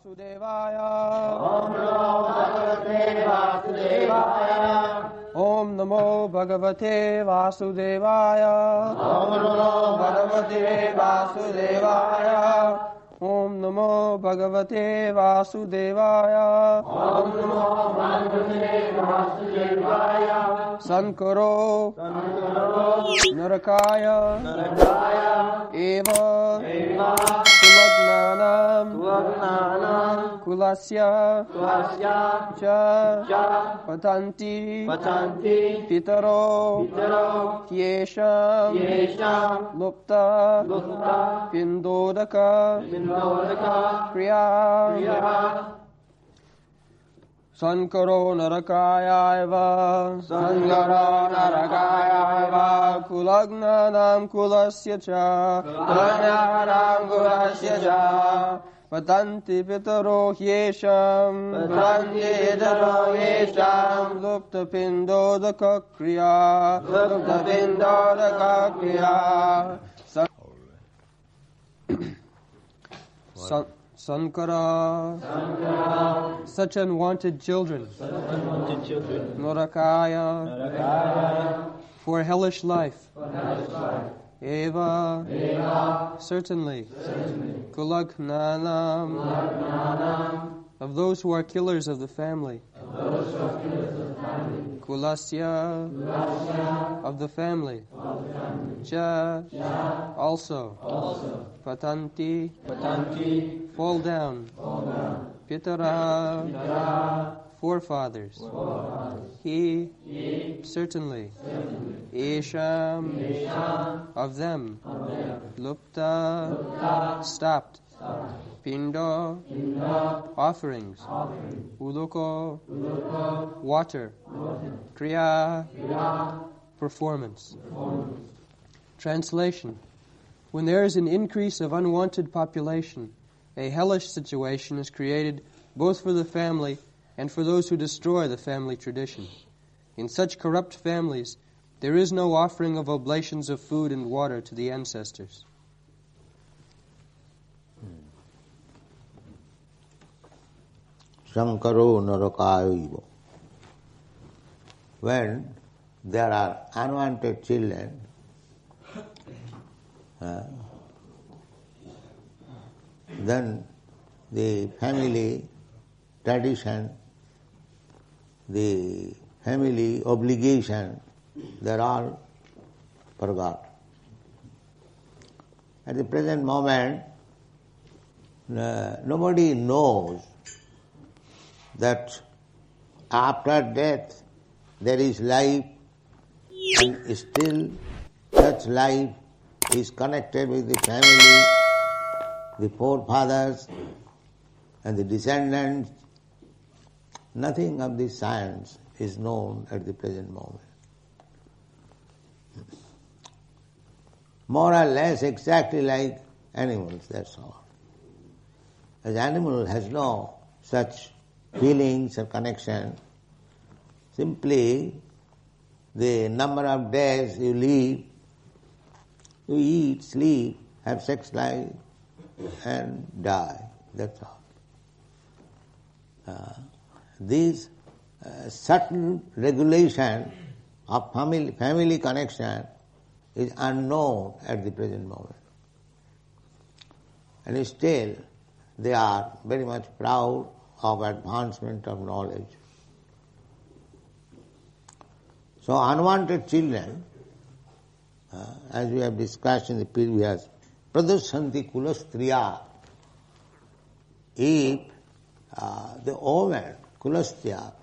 Om Namo Bhagavate Vasudevaya. Om Namo Bhagavate Vasudevaya. Om Namo Bhagavate Vasudevaya. Om Namo Bhagavate Vasudevaya. Sankaro Narakaya Eva Kulagnanam Kulasya Cha Patanti Pitaro Hyesham Lupta Pindodaka Kriya Sankaro Narakaya Kulagnanam Kulasya Cha Patanti Pitaro Hyesham Lupta Pindodaka Kriya Sankara, such unwanted children, Narakaya, for hellish life, Eva, certainly, Kulagnanam, of those who are killers of the family, Kulasya, of the family, Cha, also, Patanti, fall down, Pitara, forefathers, He, certainly, Esham, of them, Lupta, stopped, Pindo, offerings, Uloko, water, Kriya, performance. Translation: when there is an increase of unwanted population, a hellish situation is created both for the family and for those who destroy the family tradition. In such corrupt families, there is no offering of oblations of food and water to the ancestors. Sankaro Narakaya. When there are unwanted children, then the family tradition, the family obligation, they're all forgot. At the present moment, nobody knows that after death there is life, and still such life is connected with the family, the forefathers and the descendants. Nothing of this science is known at the present moment. More or less exactly like animals, that's all. As animal has no such feelings or connection, simply the number of days you live, you eat, sleep, have sex life and die, that's all. This certain regulation of family connection is unknown at the present moment. And still they are very much proud of advancement of knowledge. So unwanted children, as we have discussed in the previous, pradushanti kulastriya, if the woman, kulastya,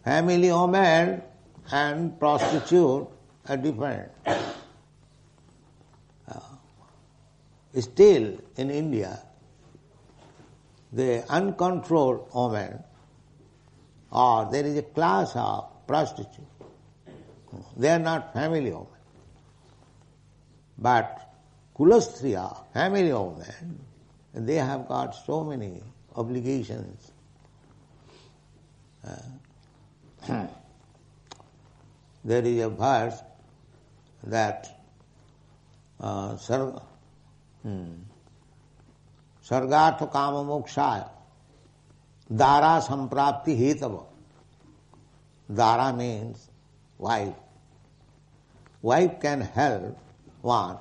family woman and prostitute are different. Still in India, the uncontrolled woman, or there is a class of prostitutes. They are not family women. But kulastriya, family women, they have got so many obligations. There is a verse that sargartha kama mokshaya dara samprapti hetava. Dara means wife. Wife can help one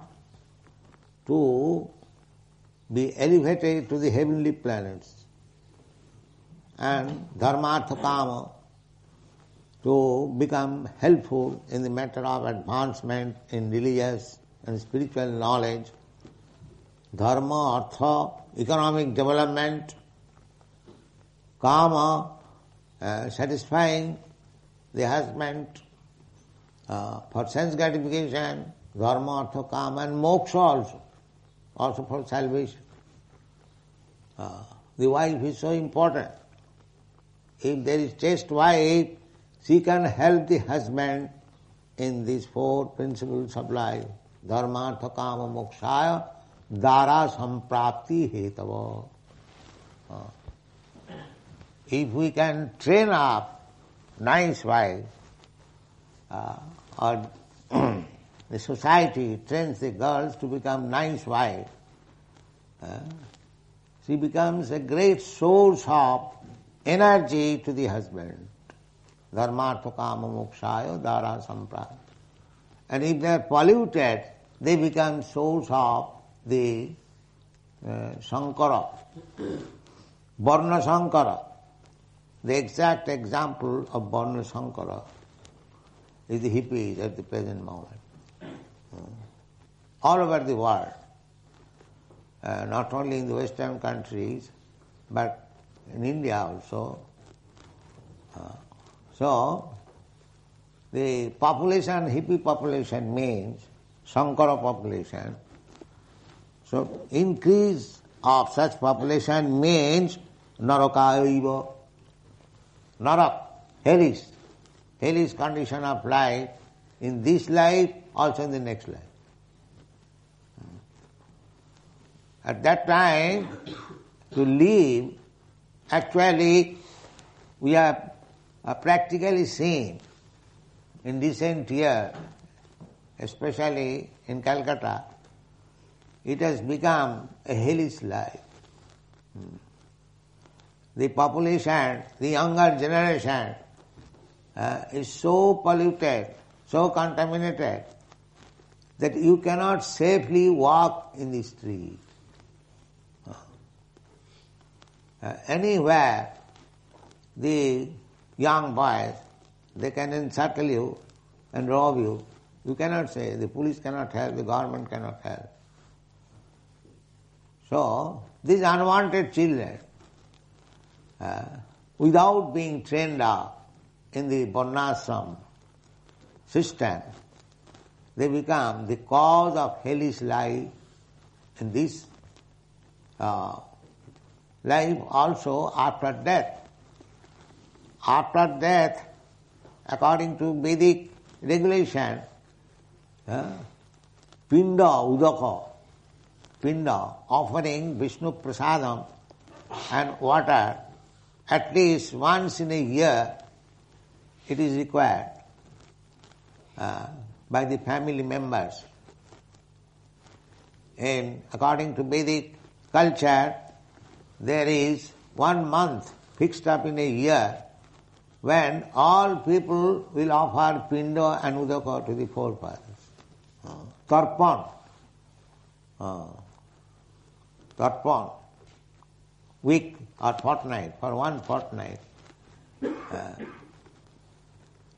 to be elevated to the heavenly planets, and dharmartha kama to become helpful in the matter of advancement in religious and spiritual knowledge, dharma, artha, economic development, kama, satisfying the husband for sense gratification, dharma, artha, kama, and moksha also for salvation. The wife is so important. If there is chaste wife, she can help the husband in these four principles of life. Dharma, artha, kama, mokshaya, dara samprapti hetava. If we can train up nice wife, or the society trains the girls to become nice wife, she becomes a great source of energy to the husband. Dharmartha kama mokshaya dara samprapti. And if they are polluted, they become source of the Sankara, Varna Sankara. The exact example of Varna Sankara is the hippies at the present moment. All over the world, not only in the Western countries, but in India also. So, the population, hippie population means Sankara population. So, increase of such population means narakaiva. Narak, hellish condition of life in this life, also in the next life. At that time, to live, actually, we are practically seen in recent years, especially in Calcutta, it has become a hellish life. The population, the younger generation is so polluted, so contaminated, that you cannot safely walk in the street. Anywhere, the young boys, they can encircle you and rob you. You cannot say, the police cannot help, the government cannot help. So, these unwanted children, without being trained up in the varnashram system, they become the cause of hellish life in this life also after death. After death, according to Vedic regulation, pinda udaka, pinda, offering Vishnu prasadam and water, at least once in a year, it is required by the family members. And according to Vedic culture, there is 1 month fixed up in a year when all people will offer pinda and udaka to the forefathers. Tarpan. Tarpan. Week or fortnight, for 1 fortnight.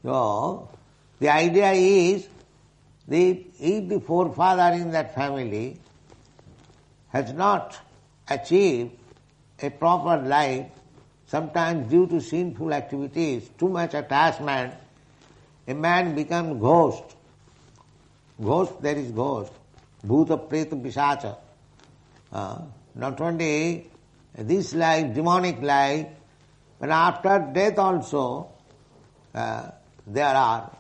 So, the idea is, if the forefather in that family has not achieved a proper life, sometimes due to sinful activities, too much attachment, a man becomes ghost. Ghost, there is ghost. Bhuta, preta, pisacha. Not only this life, demonic life, but after death also, there are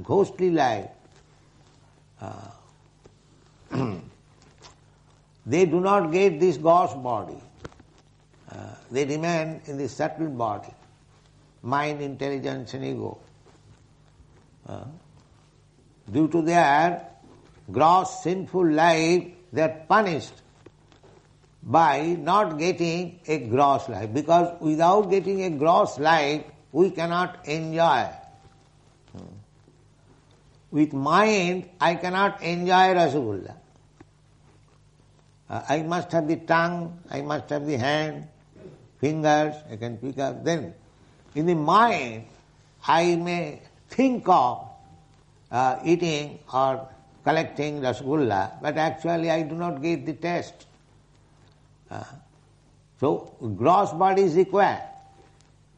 ghostly life. They do not get this ghost body. They remain in the subtle body, mind, intelligence and ego. Due to their gross sinful life, they are punished by not getting a gross life. Because without getting a gross life, we cannot enjoy. With mind, I cannot enjoy Rasagulla. I must have the tongue, I must have the hand, fingers, I can pick up. Then, in the mind, I may think of eating or collecting Rasagulla, but actually I do not get the taste. So, gross body is required,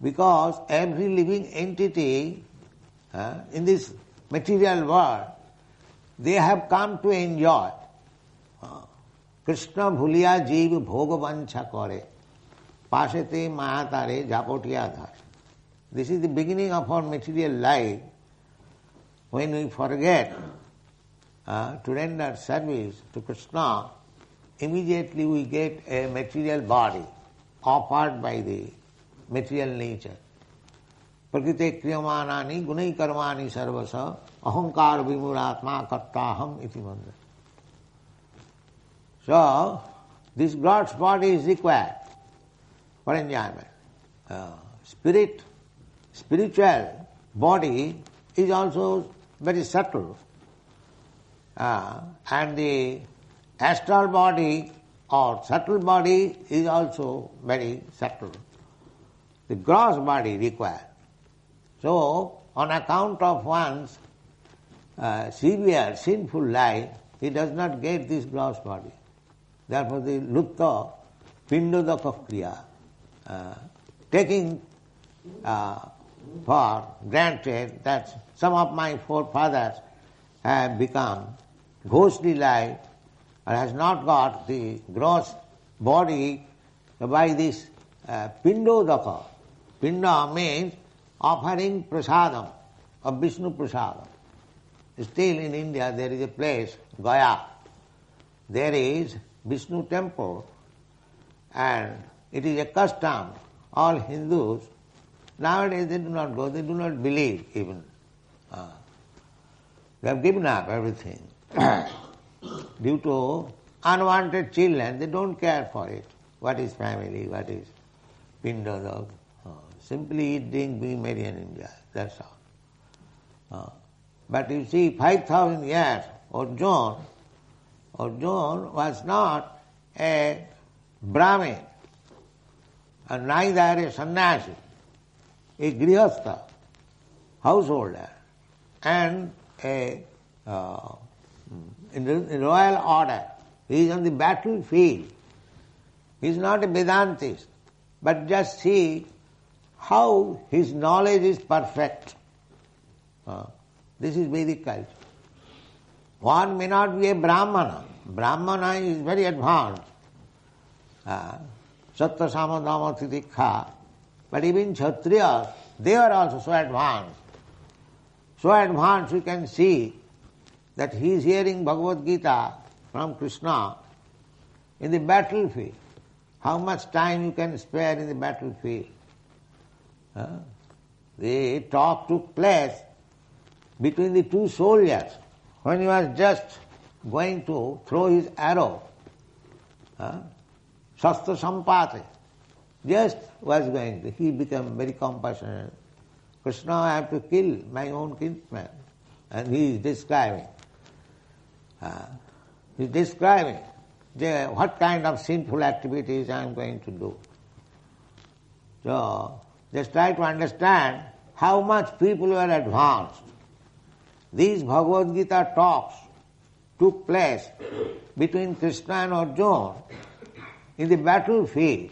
because every living entity in this material world, they have come to enjoy. Krishna bhuliya jeev bhogavancha kare, pasete mahatare japotiyadhar. This is the beginning of our material life. When we forget to render service to Krishna, immediately we get a material body offered by the material nature. Prakrite kriyamanani gunai karmani sarvasa ahankar vimuratma kartaham iti mantra. So, this God's body is required for enjoyment. Spiritual body is also very subtle. And the astral body or subtle body is also very subtle. The gross body required. So, on account of one's severe sinful life, he does not get this gross body. Therefore, the lutta pindodaka kriya, taking for granted that some of my forefathers have become ghostly life and has not got the gross body by this pindodaka. Pinda means offering prasadam of Vishnu prasadam. Still in India there is a place, Gaya. There is Vishnu temple, and it is a custom. All Hindus, nowadays they do not go, they do not believe even. They have given up everything. Due to unwanted children, they don't care for it. What is family, what is pinda? Simply eat, drink, be merry and enjoy. That's all. But you see, 5,000 years, Arjuna was not a Brahmin, and neither a sannyasi, a grihastha, householder, and in royal order. He is on the battlefield. He is not a Vedantist, but just see how his knowledge is perfect. This is Vedic culture. One may not be a Brahmana. Brahmana is very advanced. Sattva samadama titikha. But even Kshatriyas, they are also so advanced. So advanced you can see that he is hearing Bhagavad-gita from Krishna in the battlefield. How much time you can spare in the battlefield? The talk took place between the two soldiers when he was just going to throw his arrow. Shastra sampate. Just was going to. He became very compassionate. Krishna, I have to kill my own kinsman. And he is describing. What kind of sinful activities I am going to do. So, just try to understand how much people were advanced. These Bhagavad-gita talks took place between Krishna and Arjuna in the battlefield,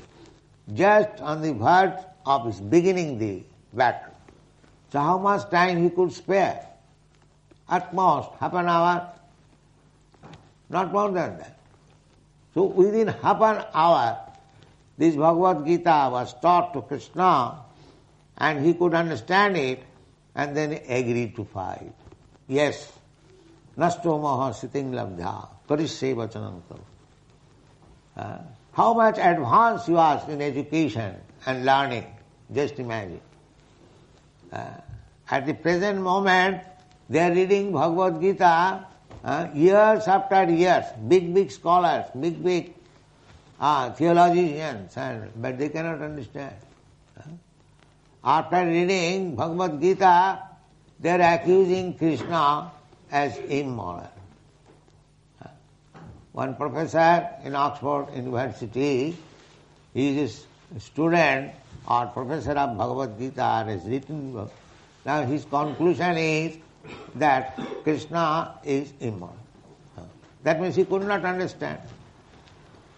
just on the verge of his beginning the battle. So how much time he could spare? At most, half an hour, not more than that. So within half an hour, this Bhagavad-gita was taught to Krishna, and he could understand it, and then agreed to fight. Yes, nasto moha siting labdha, karishye vachanam karu. How much advance he was in education and learning, just imagine. At the present moment, they are reading Bhagavad-gita years after years, big scholars, big theologians, but they cannot understand. After reading Bhagavad-gita, they are accusing Krishna as immoral. One professor in Oxford University, he is a student or professor of Bhagavad-gita, has written book. Now his conclusion is that Krishna is immoral. That means he could not understand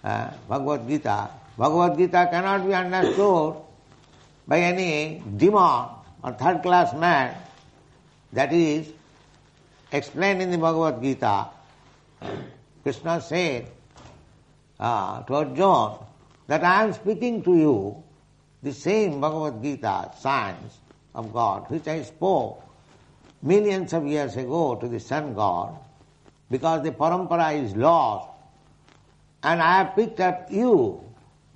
Bhagavad-gita. Bhagavad-gita cannot be understood by any demon or third-class man. That is explained in the Bhagavad-gita. Krishna said to Arjuna that I am speaking to you the same Bhagavad-gita, science of God, which I spoke millions of years ago to the sun god, because the parampara is lost, and I have picked up you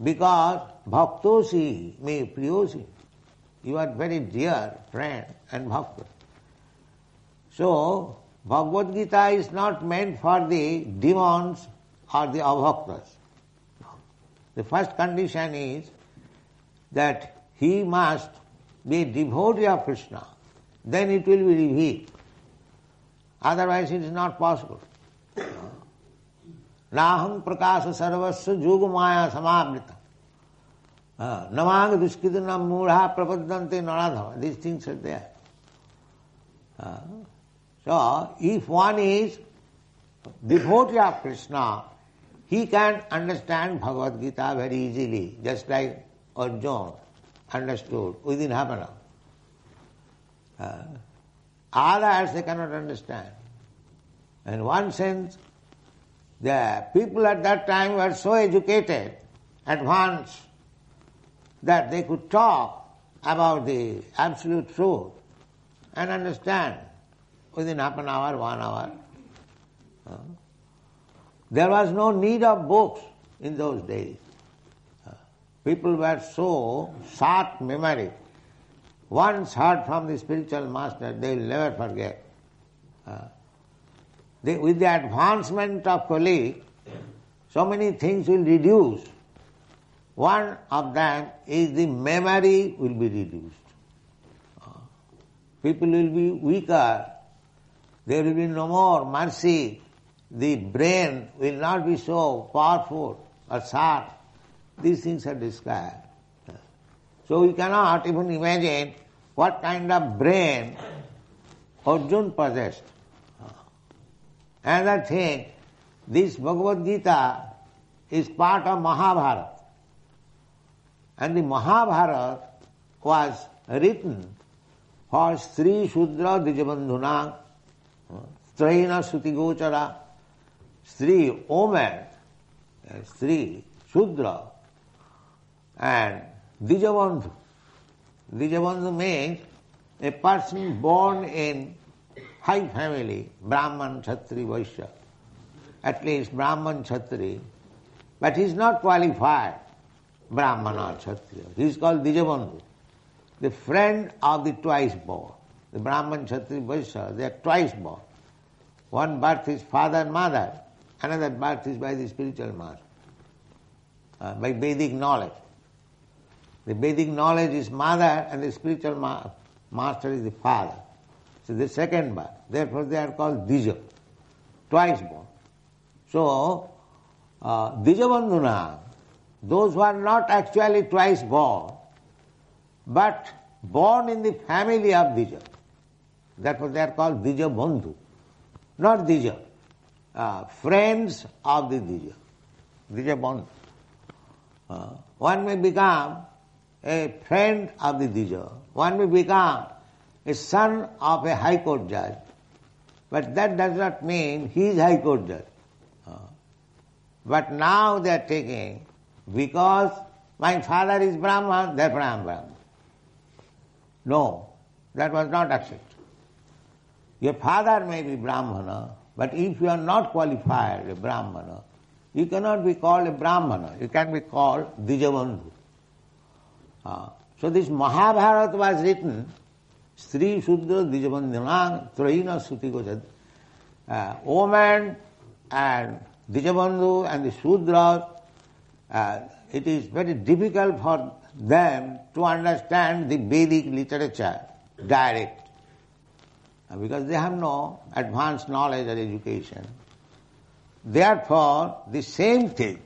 because bhaktosi me priyosi. You are very dear friend and bhakta. So, Bhagavad-gita is not meant for the demons or the abhaktas. The first condition is that he must be a devotee of Krishna. Then it will be revealed. Otherwise it is not possible. Naham prakasa sarvasya yoga maya samavrita. Namang duskidana mudha prapadante naradhava. These things are there. So, if one is devotee of Krishna, he can understand Bhagavad-gita very easily, just like Arjuna understood within half an hour. Others they cannot understand. In one sense, the people at that time were so educated, advanced, that they could talk about the absolute truth and understand within half an hour, 1 hour. There was no need of books in those days. People were so short memory. Once heard from the spiritual master, they will never forget. With the advancement of Kali, so many things will reduce. One of them is the memory will be reduced. People will be weaker. There will be no more mercy. The brain will not be so powerful or sharp. These things are described. So we cannot even imagine what kind of brain Arjuna possessed. Another thing, this Bhagavad-gita is part of Mahabharata. And the Mahabharata was written for Sri Shudra Dijabandhuna, Straina Suti Gochara, Sri woman, Sri Shudra, and Dijabandhu. Dijabandhu means a person born in high family, Brahman, Kshatri, Vaishya, at least Brahman, Kshatri, but he is not qualified Brahman or Kshatriya. He is called Dijabandhu, the friend of the twice born. The Brahman, Kshatri, Vaishya, they are twice born. One birth is father and mother, another birth is by the spiritual master, by Vedic knowledge. The Vedic knowledge is mother and the spiritual master is the father. So the second birth. Therefore they are called Dija, twice born. So, Dijabandhuna, those who are not actually twice born, but born in the family of Dija. Therefore they are called Dija Bandhu, not Dija. Friends of the Dija. Dija Bandhu. One may become a friend of the Dija. One may become a son of a high court judge. But that does not mean he is high court judge. But now they are taking, because my father is Brahman, therefore I am Brahman. No, that was not accepted. Your father may be Brahmana, but if you are not qualified a Brahmana, you cannot be called a Brahmana. You can be called Dijabandhu. So this Mahabharata was written, Sri Shudra Dijabandhanang Traina Suti Gochad. Woman and Dijabandhu and the Shudras, it is very difficult for them to understand the Vedic literature direct, because they have no advanced knowledge or education. Therefore, the same thing,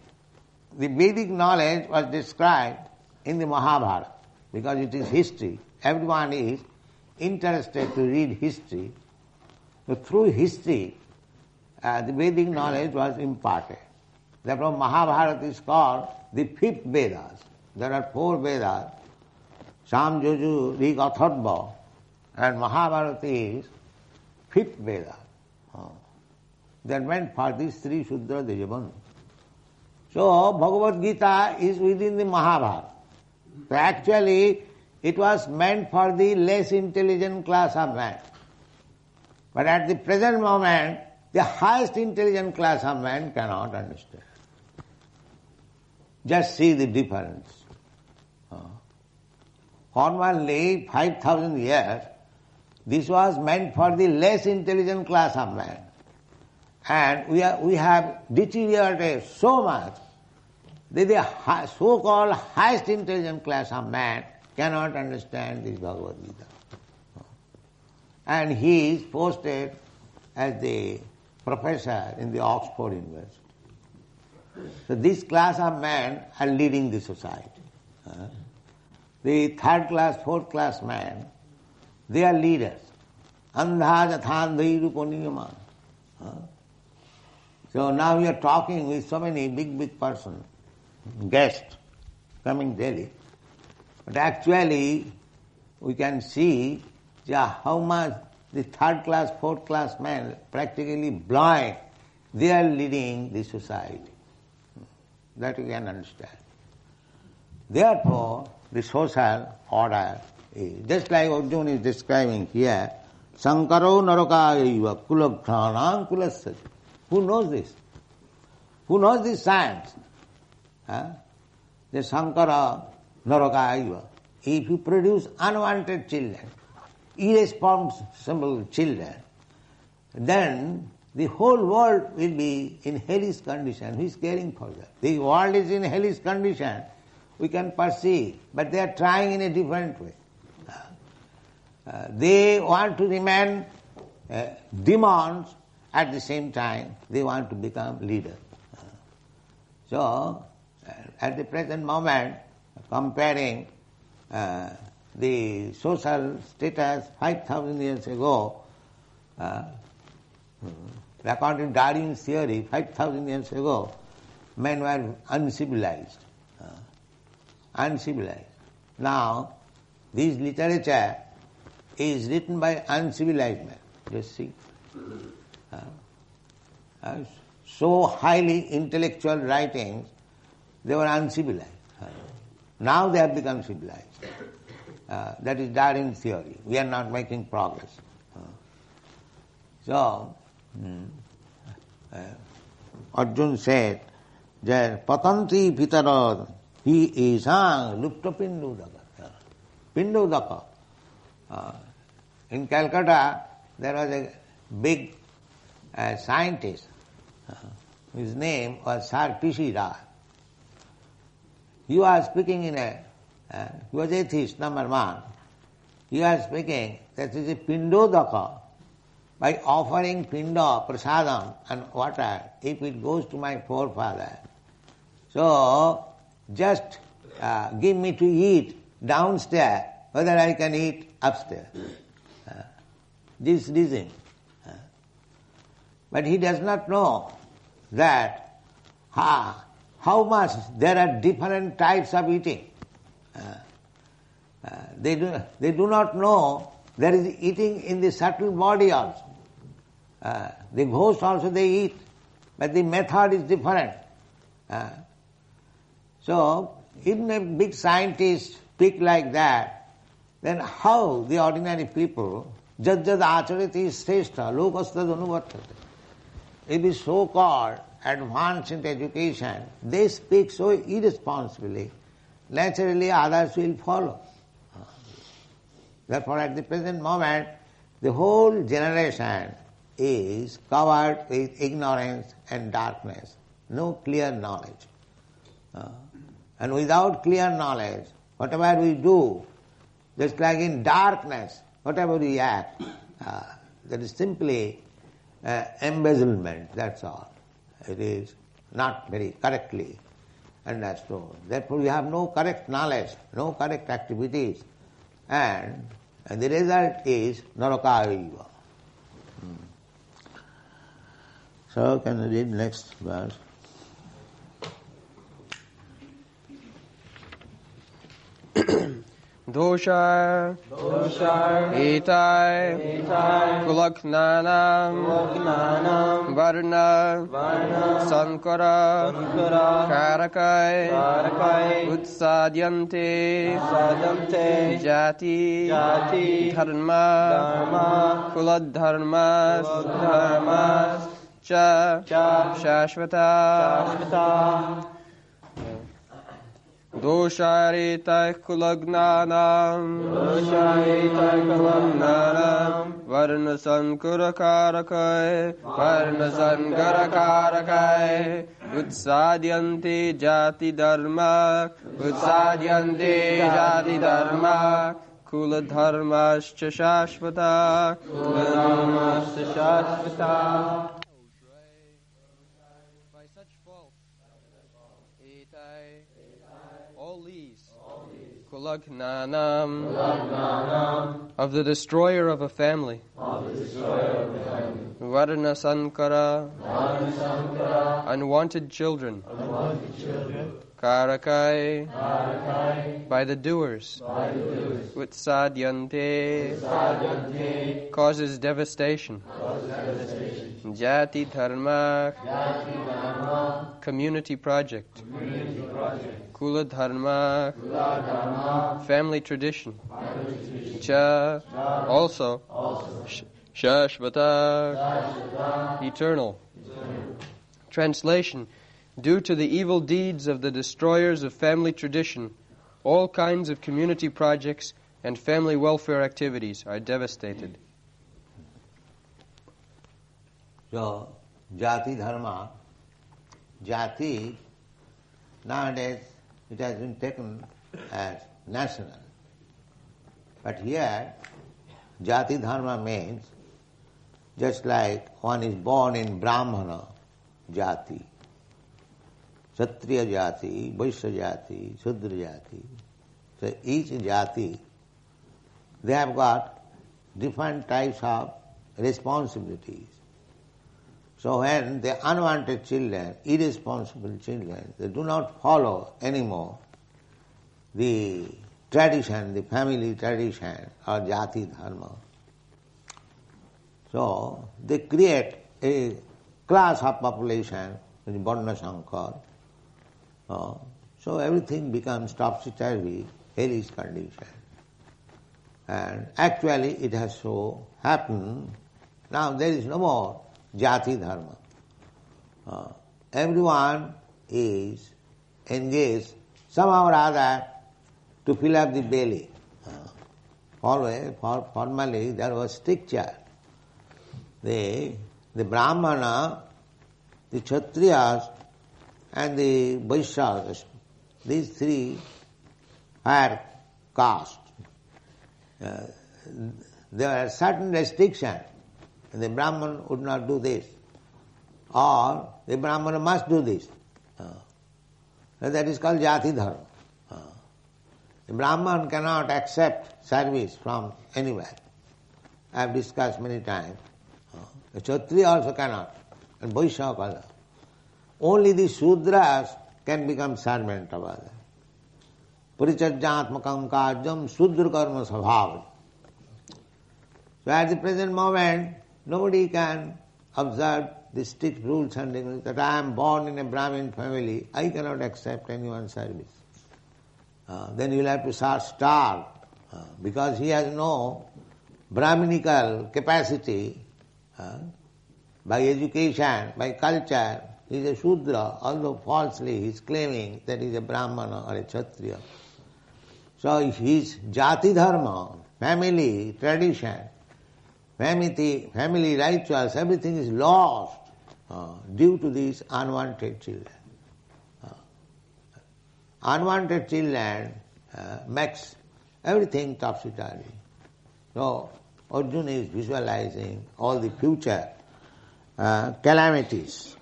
the Vedic knowledge was described in the Mahabharata, because it is history. Everyone is interested to read history. So through history, the Vedic knowledge was imparted. Therefore, Mahabharata is called the fifth Vedas. There are 4 Vedas, Sam, Joju, Rig, Atharva, and Mahabharata is fifth Veda. They are meant for these 3 Shudra Dejavana. So, Bhagavad-gita is within the Mahabharata. So actually, it was meant for the less intelligent class of man. But at the present moment, the highest intelligent class of man cannot understand. Just see the difference. Formerly, 5,000 years, this was meant for the less intelligent class of man. And we have deteriorated so much that the so-called highest intelligent class of man cannot understand this Bhagavad-gita. And he is posted as the professor in the Oxford University. So this class of men are leading the society. The 3rd class, 4th class men, they are leaders. Andha jathandhi ruponiyama. So now we are talking with so many big persons, guests coming daily. But actually, we can see how much the 3rd class, 4th class men, practically blind, they are leading the society. That you can understand. Therefore, the social order is, just like Arjuna is describing here, Sankaro narakayaiva kulabdhanam kulasya. Who knows this? Who knows this science? The Sankara narakayaiva. If you produce unwanted children, irresponsible children, then the whole world will be in hellish condition. Who is caring for that? The world is in hellish condition. We can perceive, but they are trying in a different way. They want to remain demons, at the same time they want to become leaders. So, at the present moment, comparing the social status 5,000 years ago, according to Darwin's theory, 5,000 years ago, men were uncivilized. Uncivilized. Now, this literature is written by uncivilized men. Just see. So highly intellectual writings, they were uncivilized. Now they have become civilized. That is Darwin's theory. We are not making progress. So, Arjuna said that patanti pitara he is lupta pindudaka. Pindudaka. In Calcutta, there was a big scientist. His name was Sir P.C. Rao. He was speaking he was atheist, number 1. He was speaking that is a pindodaka. By offering pinda, prasadam and water, if it goes to my forefather, so just give me to eat downstairs, whether I can eat upstairs. This reason. But he does not know that how much there are different types of eating. They do not know there is eating in the subtle body also. The ghost also they eat, but the method is different. So, if a big scientist speak like that, then how the ordinary people, jad acharati shrestha, lokastad anuvartate. If the so-called advanced in education, they speak so irresponsibly, naturally others will follow. Therefore, at the present moment, the whole generation is covered with ignorance and darkness, no clear knowledge. And without clear knowledge, whatever we do, just like in darkness, whatever we act, that is simply embezzlement, that's all. It is not very correctly understood. Therefore we have no correct knowledge, no correct activities, and the result is narakaiva. So can you read next verse? Dosha Itai Kulaknanam Varna Sankara Karakai Utsadyante Jati Dharma Kuladharmas Cha Shashvata Dosharita Kulagnanam Varna Sankara Karakai Utsadyanti Jati Dharma Kula Dharmascha Shashvata By such faults, all these, Kulagnanam, of the destroyer of a family, Varna Sankara, unwanted children, Karakai, by the doers, Utsadyante, causes devastation, Jati Dharma, community project, Kula Dharma, family tradition, Cha, also, Shashvata, eternal. Translation: due to the evil deeds of the destroyers of family tradition, all kinds of community projects and family welfare activities are devastated. So, Jati Dharma, Jati, nowadays it has been taken as national. But here, Jati Dharma means just like one is born in Brahmana Jati, Kshatriya Jati, Vaishya Jati, Shudra Jati. So each Jati, they have got different types of responsibilities. So when the unwanted children, irresponsible children, they do not follow anymore the tradition, the family tradition or Jati Dharma. So they create a class of population, which is Varna Sankar. So everything becomes topsy-turvy, hellish condition. And actually it has so happened, now there is no more Jati Dharma. Everyone is engaged somehow or other to fill up the belly. Formerly there was stricture. The Brahmana, the Kshatriyas and the Vaishyas, these three are caste. There are certain restrictions. The Brahman would not do this, or the Brahmana must do this. That is called Jati Dharma. The Brahman cannot accept service from anywhere. I have discussed many times. The Kshatriya also cannot, and Vaishya also. Only the Shudras can become servant of others. Parichajyatmakam kajyam Shudra karma sabhav. So at the present moment, nobody can observe the strict rules and regulations that I am born in a Brahmin family, I cannot accept anyone's service. Then you will have to starve because he has no Brahminical capacity. By education, by culture, he is a Shudra, although falsely he is claiming that he is a Brahmana or a Kshatriya. So his Jati Dharma, family tradition, family rituals, everything is lost due to these unwanted children. unwanted children makes everything topsy-turvy. So Arjuna is visualizing all the future calamities.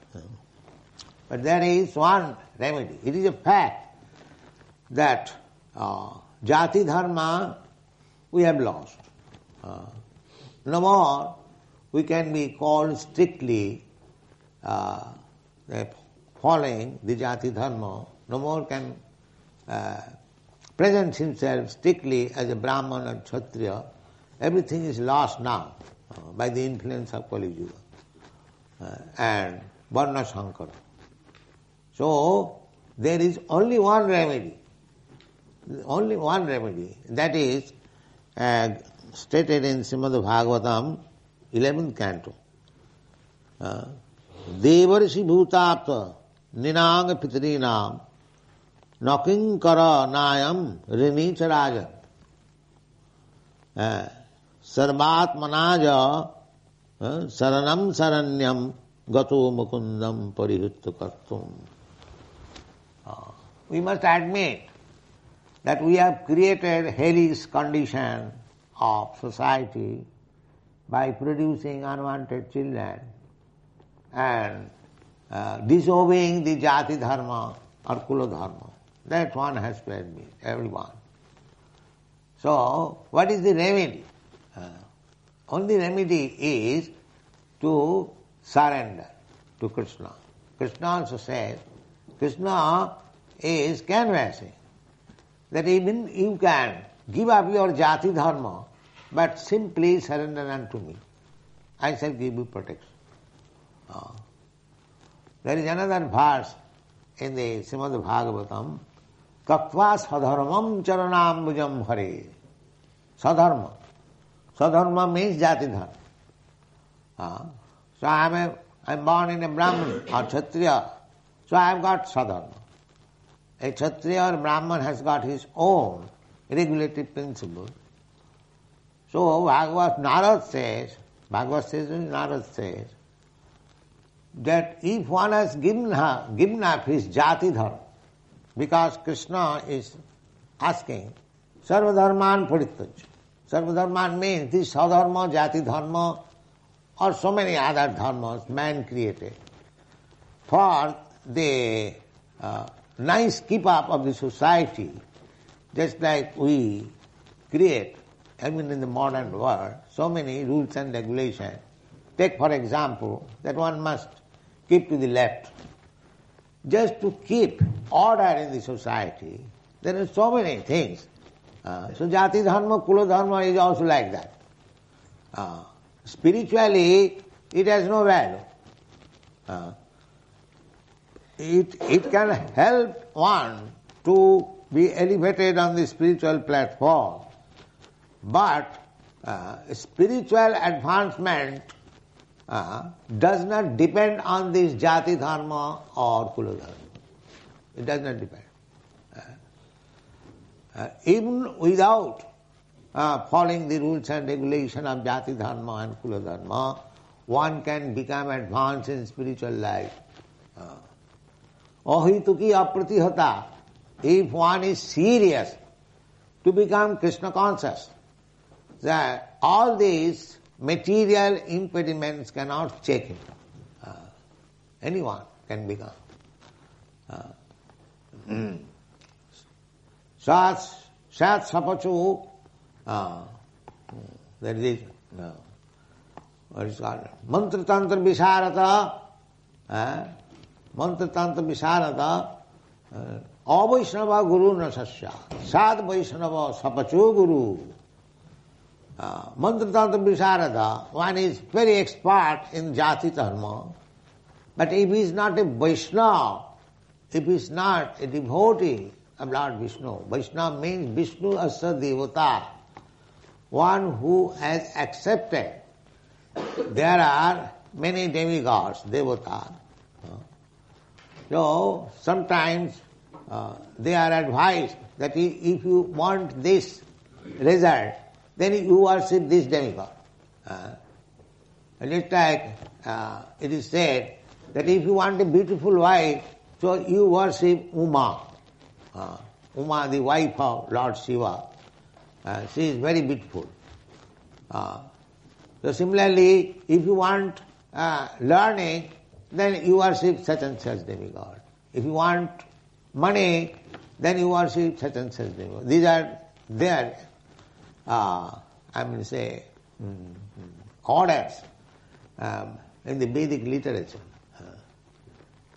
But there is one remedy. It is a fact that jati dharma we have lost. No more we can be called strictly following the jati dharma. No more can present himself strictly as a Brahman or Kshatriya. Everything is lost now by the influence of Kali Yuga and Varna Sankara. So there is only one remedy. Only one remedy. That is stated in Srimad Bhagavatam, 11th canto. Devarshi bhutapta ninang pitrinam nakinkara nayam rinicha rajan sarvatmanaja saranam saranyam gato mukundam parihutta kartum. We must admit that we have created hellish condition of society by producing unwanted children and disobeying the jati dharma or kula dharma. That one has to admit, everyone. So, what is the remedy? Only remedy is to surrender to Krishna. Krishna also says, Krishna is canvassing that even you can give up your jati dharma, but simply surrender unto me. I shall give you protection. There is another verse in the Srimad Bhagavatam, Kaktva sadharmam charanambujam hare. Sadharma. Sadharma means jati dharma. So I am born in a Brahman or Kshatriya, so I have got sadharma. A Kshatriya or Brahman has got his own regulative principle. So Narad says that if one has given up his jati dharma, because Krishna is asking, Sarva dharman parittaj. Sarva dharman means this sadharma, jati dharma, or so many other dharmas man created for the nice keep up of the society, just like we create, even in the modern world, so many rules and regulations. Take for example that one must keep to the left. Just to keep order in the society, there are so many things. So jati dharma, kula dharma is also like that. Spiritually, it has no value. It can help one to be elevated on the spiritual platform, but spiritual advancement does not depend on this jati dharma or kula dharma. It does not depend. Even without following the rules and regulations of jati dharma and kula dharma, one can become advanced in spiritual life. Ahituki apratihata. If one is serious to become Krishna conscious, that all these material impediments cannot check him. Anyone can become. Sat sapachu, that is, what is called? Mantra tantra visharata, mantra tantra visharata, avaishnava guru nasasya, sad vaishnava sapachu guru. Mantra tantra visharada, one is very expert in jati dharma, but if he is not a Vaishnava, if he is not a devotee of Lord Vishnu, Vaishnava means Vishnu Asa Devata, one who has accepted. There are many demigods, Devata. So sometimes they are advised that if you want this result, then you worship this demigod. Just like it is said that if you want a beautiful wife, so you worship Uma. Uma, the wife of Lord Shiva, she is very beautiful. So similarly, if you want learning, then you worship such and such demigod. If you want money, then you worship such and such demigod. These are their, orders in the Vedic literature.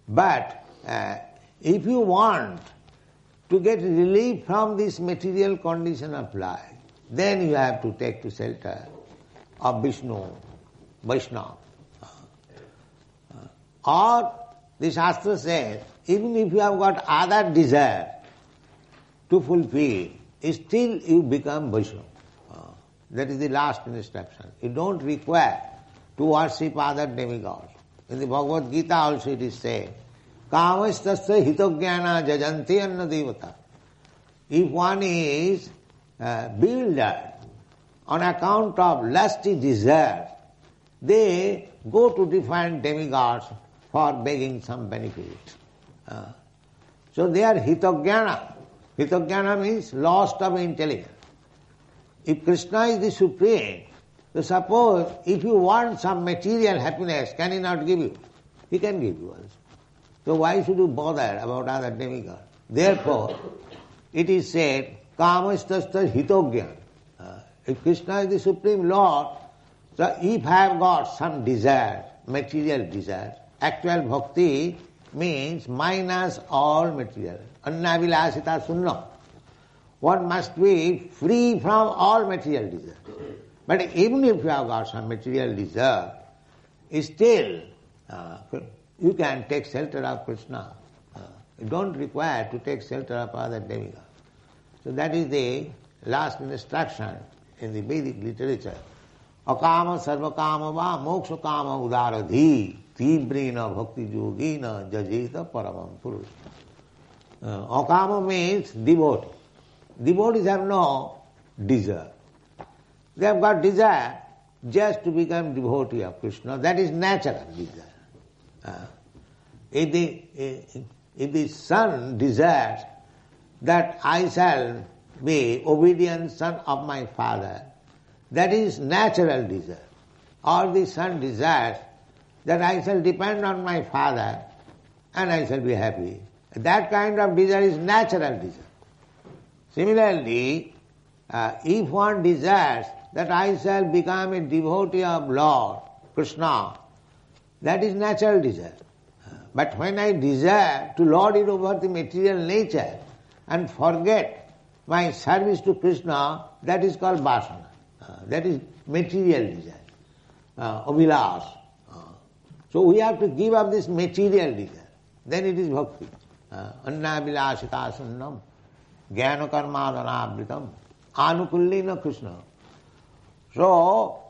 But if you want to get relief from this material condition of life, then you have to take to shelter of Vishnu, Vaishnava. Or the Shastra says, even if you have got other desire to fulfill, still you become Vaishnava. That is the last instruction. You don't require to worship other demigods. In the Bhagavad-gita also it is said, Kamastasya hitogyana jajanti anna devata. If one is bewildered on account of lusty desire, they go to different demigods for begging some benefit. So they are hitogyana. Hitogyana means lost of intelligence. If Krishna is the Supreme, so suppose if you want some material happiness, can he not give you? He can give you also. So why should you bother about other demigods? Therefore, it is said, Kamastasya hitogyan. If Krishna is the Supreme Lord, so if I have got some desire, material desire, actual bhakti means minus all material. Annavilasita sunnam. One must be free from all material desire. But even if you have got some material desire, still you can take shelter of Krishna. You don't require to take shelter of other demigods. So that is the last instruction in the Vedic literature. Akama sarvakama va moksha kama udaradhi tibrina bhakti yogina jajeta paramam purush. Akama means devotee. Devotees have no desire. They have got desire just to become devotee of Krishna. That is natural desire. If the son desires that I shall be obedient son of my father, that is natural desire. Or the son desires that I shall depend on my father and I shall be happy. That kind of desire is natural desire. Similarly, if one desires that I shall become a devotee of Lord Krishna, that is natural desire. But when I desire to lord it over the material nature and forget my service to Krishna, that is called Bhajana. That is material desire, Lilas. So we have to give up this material desire. Then it is bhakti. Anna vilasita sunnam. Jnana karmadhanavritam anukullina Krishna. So,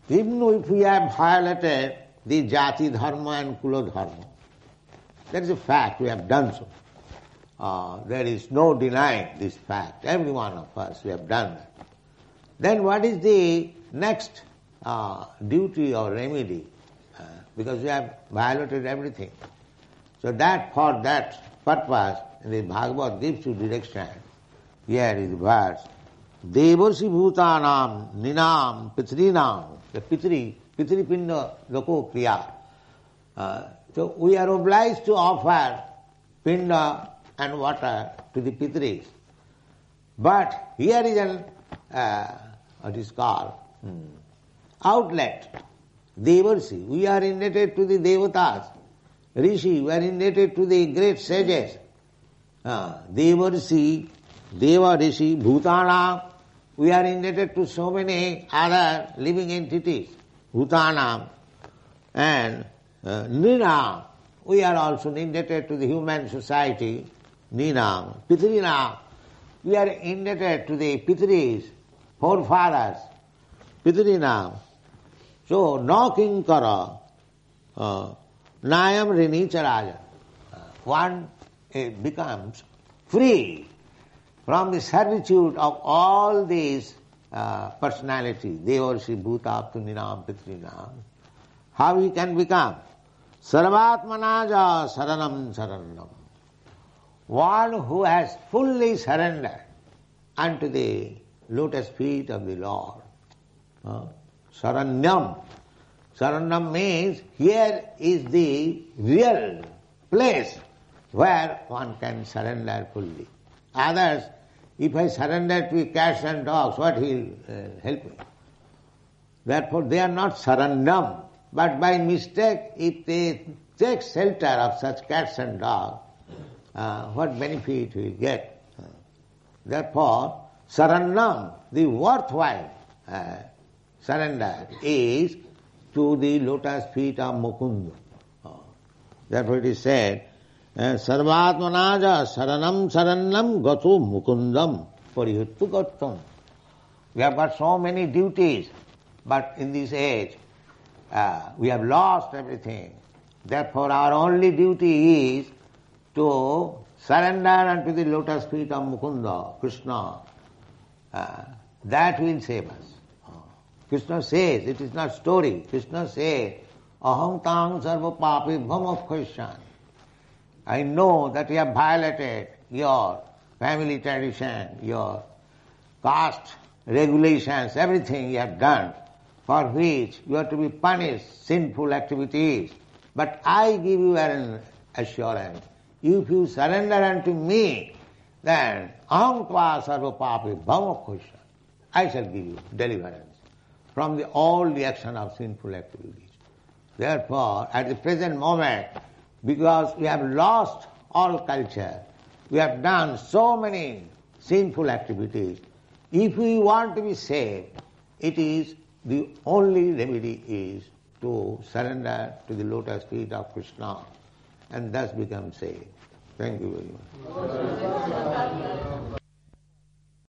even if we have violated the jati dharma and kula dharma, that is a fact, we have done so. There is no denying this fact. Every one of us, we have done that. Then what is the next duty or remedy? Because we have violated everything. So that for that purpose, the Bhagavad gives you direction. Here is the verse. Devarsi bhutanam ninam pitrinam. The pitri pinda loko kriya. So we are obliged to offer pinda and water to the pitris. But here is an, what is called, outlet. Devarsi. We are indebted to the devatas. Rishi, we are indebted to the great sages. Devarsi, Deva Rishi, Bhutana, we are indebted to so many other living entities. Bhutanam and Nrinam, we are also indebted to the human society. Ninam, Pitrinam, we are indebted to the Pitris, forefathers. Pitrinam. So, no kinkara, nayam rinicharaja. One becomes free from the servitude of all these personalities, Devarshi, Bhuta, Ninam, Pitrinam. How he can become? Sarvatmanaja saranam saranam. one who has fully surrendered unto the lotus feet of the Lord. Saranyam. Saranyam means here is the real place where one can surrender fully. Others, if I surrender to cats and dogs, what will help me? Therefore they are not saranyam. But by mistake, if they take shelter of such cats and dogs, what benefit will get? Therefore, saranyam, the worthwhile surrender is to the lotus feet of Mukunda. Therefore it is said, Sarvatmanaja saranam sarannam gato mukundam pariyuttu gattam. We have got so many duties, but in this age we have lost everything. Therefore our only duty is to surrender unto the lotus feet of Mukunda, Krishna. That will save us. Krishna says, it is not story. Krishna says, aham tang sarva papi bham Krishna. I know that you have violated your family tradition, your caste regulations, everything you have done, for which you are to be punished, sinful activities. But I give you an assurance. If you surrender unto me, then aham tva sarva papi bham Krishna. I shall give you deliverance from all the action of sinful activities. Therefore, at the present moment, because we have lost all culture, we have done so many sinful activities, if we want to be saved, it is the only remedy is to surrender to the lotus feet of Krishna and thus become saved. Thank you very much.